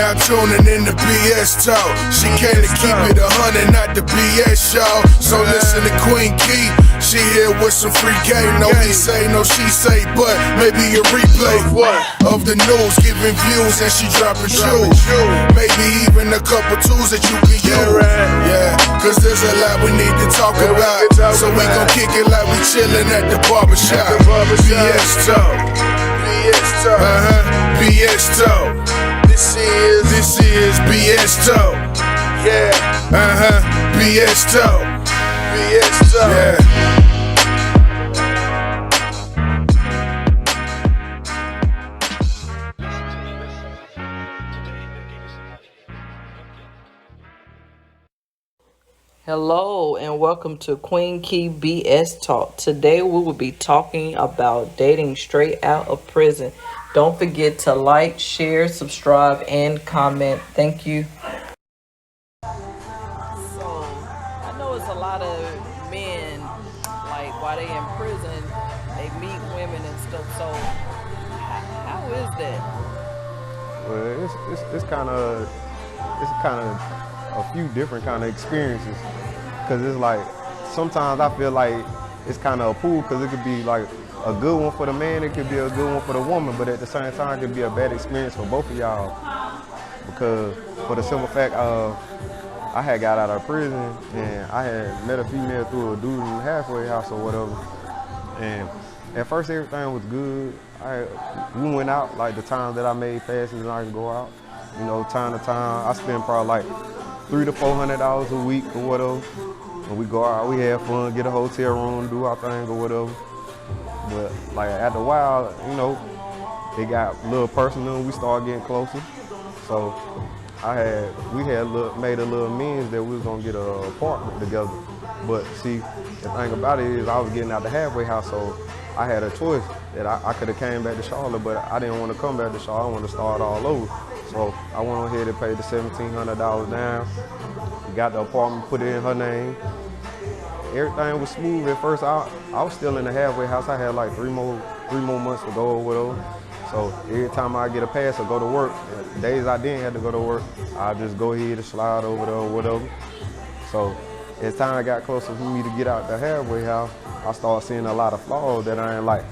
now tuning in to BS Talk. She came to keep it 100, not the BS show. So listen to Queen Key, she here with some free game. No he say, no she say, but maybe a replay of the news, giving views and she dropping shoes. Maybe even a couple tools that you can use. Yeah, cause there's a lot we need to talk about. So we gon' kick it like we chillin' at the barbershop. BS Talk. BS Talk. BS Talk. This is BS Talk. Yeah. BS Talk. BS Talk. Yeah. Hello and welcome to Queen Key BS Talk. Today we will be talking about dating straight out of prison. Don't forget to like, share, subscribe, and comment. Thank you. So, I know it's a lot of men, like while they in prison, they meet women and stuff. So, how is that? Well, it's kind of a few different kind of experiences, because it's like sometimes I feel like it's kind of a pool, because it could be like a good one for the man, it could be a good one for the woman, but at the same time it could be a bad experience for both of y'all, because for the simple fact of I had got out of prison and I had met a female through a dude in the halfway house or whatever, and at first everything was good. We went out like the times that I made passes and I could go out, you know, time to time. I spend probably like $300 to $400 a week or whatever. When we go out, we have fun, get a hotel room, do our thing or whatever. But like after a while, you know, it got a little personal. We started getting closer. So we had made a little means that we was gonna get an apartment together. But see, the thing about it is I was getting out the halfway house, so I had a choice that I could have came back to Charlotte, but I didn't want to come back to Charlotte. I wanted to start all over. So I went ahead and paid the $1,700 down. We got the apartment, put it in her name. Everything was smooth at first. I was still in the halfway house. I had like three more months to go or whatever. So every time I get a pass or go to work, days I didn't have to go to work, I just go ahead and slide over there or whatever. So as time got closer for me to get out the halfway house, I started seeing a lot of flaws that I ain't like.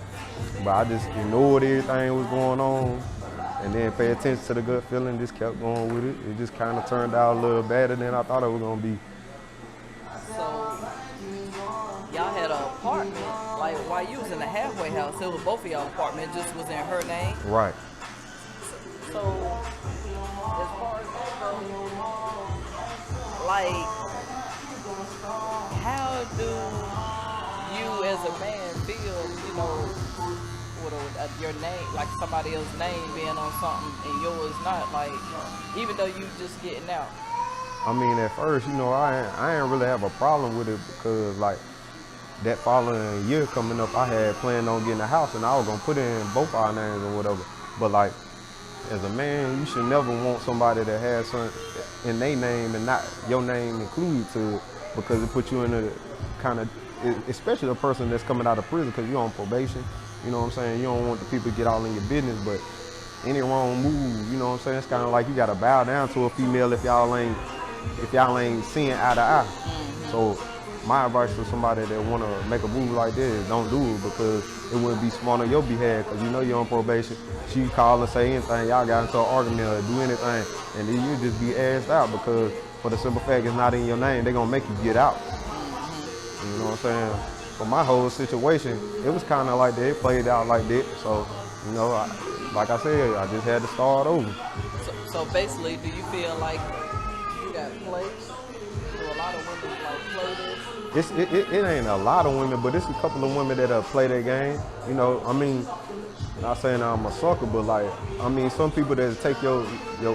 But I just ignored everything was going on and then pay attention to the gut feeling, just kept going with it. It just kind of turned out a little better than I thought it was going to be. So, y'all had an apartment, like while you was in the halfway house, it was both of y'all apartment, just was in her name? Right. So as far as that goes, like, how do you as a man feel, you know, with your name, like somebody else's name being on something and yours not, like, even though you just getting out? I mean, at first, you know, I ain't really have a problem with it, because like that following year coming up, I had planned on getting a house and I was gonna put in both our names or whatever. But like, as a man, you should never want somebody that has something in their name and not your name included to it, because it puts you in a kind of, especially a person that's coming out of prison, because you're on probation. You know what I'm saying? You don't want the people to get all in your business, but any wrong move, you know what I'm saying? It's kind of like you gotta bow down to a female if y'all ain't seeing eye to eye. So my advice to somebody that wanna make a move like this is don't do it, because it wouldn't be smart on your behalf, because you know you're on probation. She call and say anything, y'all got into an argument or do anything, and then you just be asked out, because for the simple fact it's not in your name, they're gonna make you get out. You know what I'm saying? For my whole situation, it was kind of like that. It played out like that. So, you know, like I said, I just had to start over. So basically, do you feel like you got played? Do a lot of women like play this? It ain't a lot of women, but it's a couple of women that play that game. You know, I mean, not saying I'm a sucker, but like, I mean, some people that take your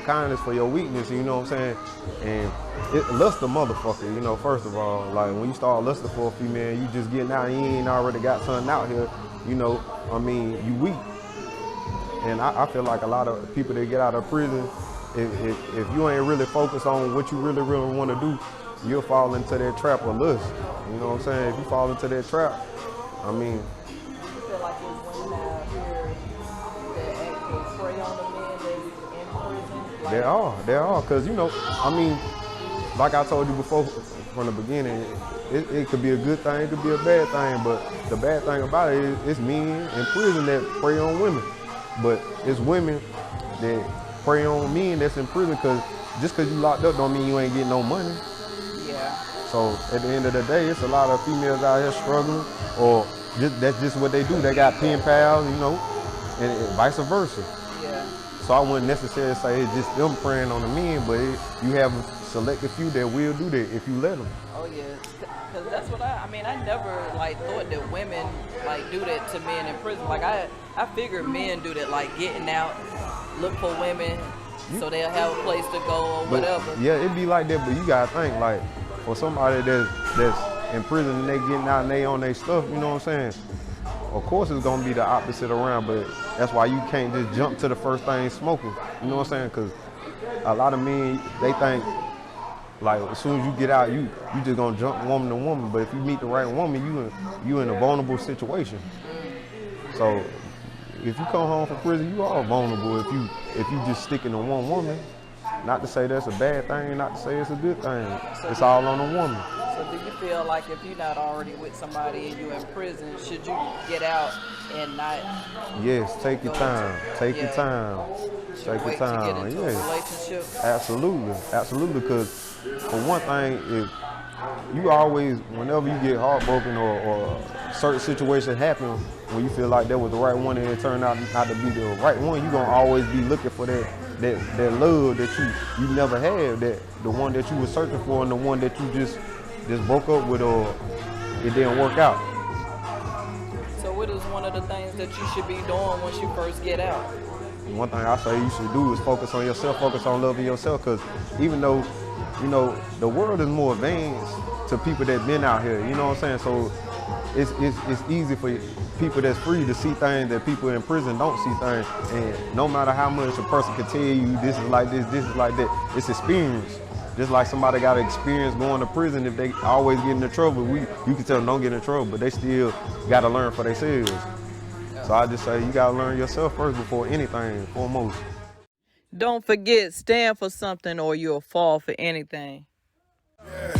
kindness for your weakness, you know what I'm saying? And it lust a motherfucker, you know, first of all. Like, when you start lusting for a female, you just getting out, you ain't already got something out here, you know, I mean, you weak. And I feel like a lot of people that get out of prison, if you ain't really focused on what you really want to do, you'll fall into that trap of lust. You know what I'm saying? If you fall into that trap, I mean, you feel like there's women out here that actually prey on the men that's in prison? There are, cause you know, I mean, like I told you before from the beginning, it could be a good thing, it could be a bad thing, but the bad thing about it is it's men in prison that prey on women, but it's women that prey on men that's in prison, cause just cause you locked up don't mean you ain't getting no money. Yeah. So at the end of the day, it's a lot of females out here struggling, or that's just what they do. They got pen pals, you know, and vice versa. Yeah. So I wouldn't necessarily say it's just them preying on the men, but you have a selected few that will do that if you let them. Oh yeah, because that's what I mean. I never like thought that women like do that to men in prison. Like I figured men do that, like getting out, look for women, so they'll have a place to go or But, whatever. yeah, it be like that, but you gotta think like for somebody that's in prison and they getting out and they on their stuff, you know what I'm saying? Of course it's gonna be the opposite around, but that's why you can't just jump to the first thing smoking. You know what I'm saying? Because a lot of men, they think like as soon as you get out, you just gonna jump woman to woman. But if you meet the right woman, you in a vulnerable situation. So if you come home from prison, you are vulnerable if you just sticking to one woman. Not to say that's a bad thing, not to say it's a good thing. It's all on the woman. So do you feel like if you're not already with somebody and you're in prison, should you get out and not? Yes, take your time. Take your time. Take your time. To get into a relationship? Absolutely. Because for one thing, if you always, whenever you get heartbroken or certain situation happen when you feel like that was the right one and it turned out not to be the right one, you gonna always be looking for that love that you never had, that the one that you were searching for and the one that you just broke up with or it didn't work out. So what is one of the things that you should be doing once you first get out? One thing I say you should do is focus on yourself, focus on loving yourself, because even though, you know, the world is more advanced to people that been out here, you know what I'm saying? So it's easy for people that's free to see things that people in prison don't see things. And no matter how much a person can tell you this is like this is like that, it's experience. Just like somebody got experience going to prison, if they always get into trouble, you can tell them don't get in trouble, but they still got to learn for themselves. So I just say you got to learn yourself first before anything, foremost. Don't forget, stand for something or you'll fall for anything. Yeah.